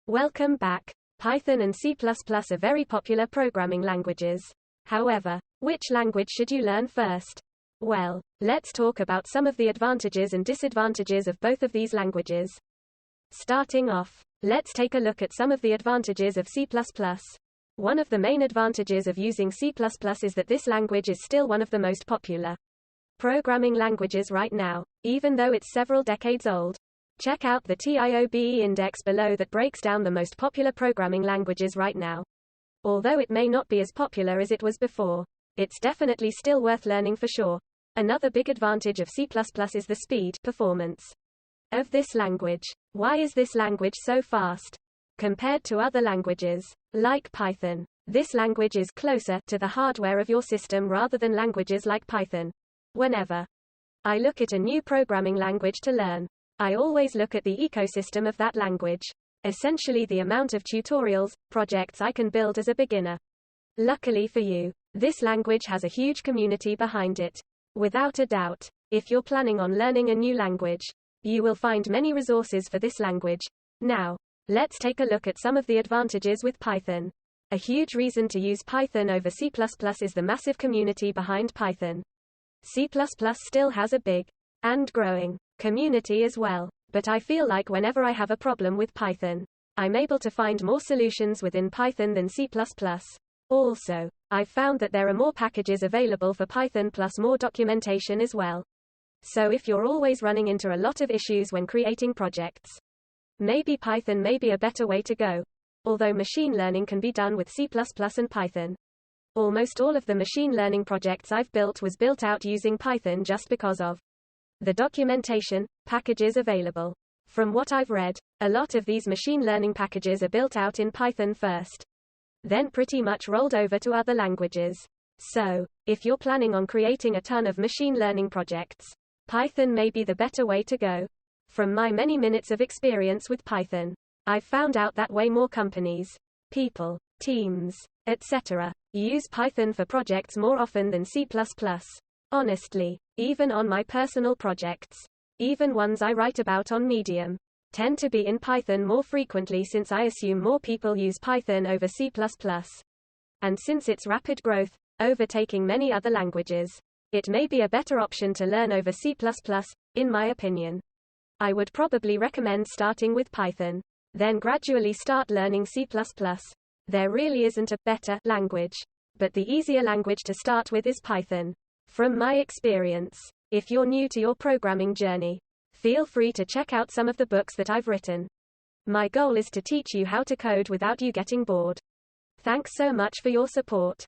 Welcome back. Python and C++ are very popular programming languages. However, which language should you learn first? Well, let's talk about some of the advantages and disadvantages of both of these languages. Starting off, let's take a look at some of the advantages of C++. One of the main advantages of using C++ is that this language is still one of the most popular programming languages right now, even though it's several decades old. Check out the TIOBE index below that breaks down the most popular programming languages right now. Although it may not be as popular as it was before, it's definitely still worth learning for sure. Another big advantage of C++ is the speed, performance of this language. Why is this language so fast? Compared to other languages, like Python, this language is closer to the hardware of your system rather than languages like Python. Whenever I look at a new programming language to learn, I always look at the ecosystem of that language. Essentially the amount of tutorials, projects I can build as a beginner. Luckily for you, this language has a huge community behind it. Without a doubt, if you're planning on learning a new language, you will find many resources for this language. Now, let's take a look at some of the advantages with Python. A huge reason to use Python over C++ is the massive community behind Python. C++ still has a big and growing community as well, but I feel like whenever I have a problem with Python, I'm able to find more solutions within Python than C++. Also, I've found that there are more packages available for Python plus more documentation as well. So if you're always running into a lot of issues when creating projects, maybe Python may be a better way to go. Although machine learning can be done with C++ and Python. Almost all of the machine learning projects I've built was built out using Python just because of the documentation, packages available. From what I've read, a lot of these machine learning packages are built out in Python first, then pretty much rolled over to other languages. So, if you're planning on creating a ton of machine learning projects, Python may be the better way to go. From my many minutes of experience with Python, I've found out that way more companies, people, teams, etc., use Python for projects more often than C++. Honestly, even on my personal projects, even ones I write about on Medium, tend to be in Python more frequently since I assume more people use Python over C++. And since its rapid growth, overtaking many other languages, it may be a better option to learn over C++, in my opinion. I would probably recommend starting with Python, then gradually start learning C++. There really isn't a better language, but the easier language to start with is Python. From my experience, if you're new to your programming journey, feel free to check out some of the books that I've written. My goal is to teach you how to code without you getting bored. Thanks so much for your support.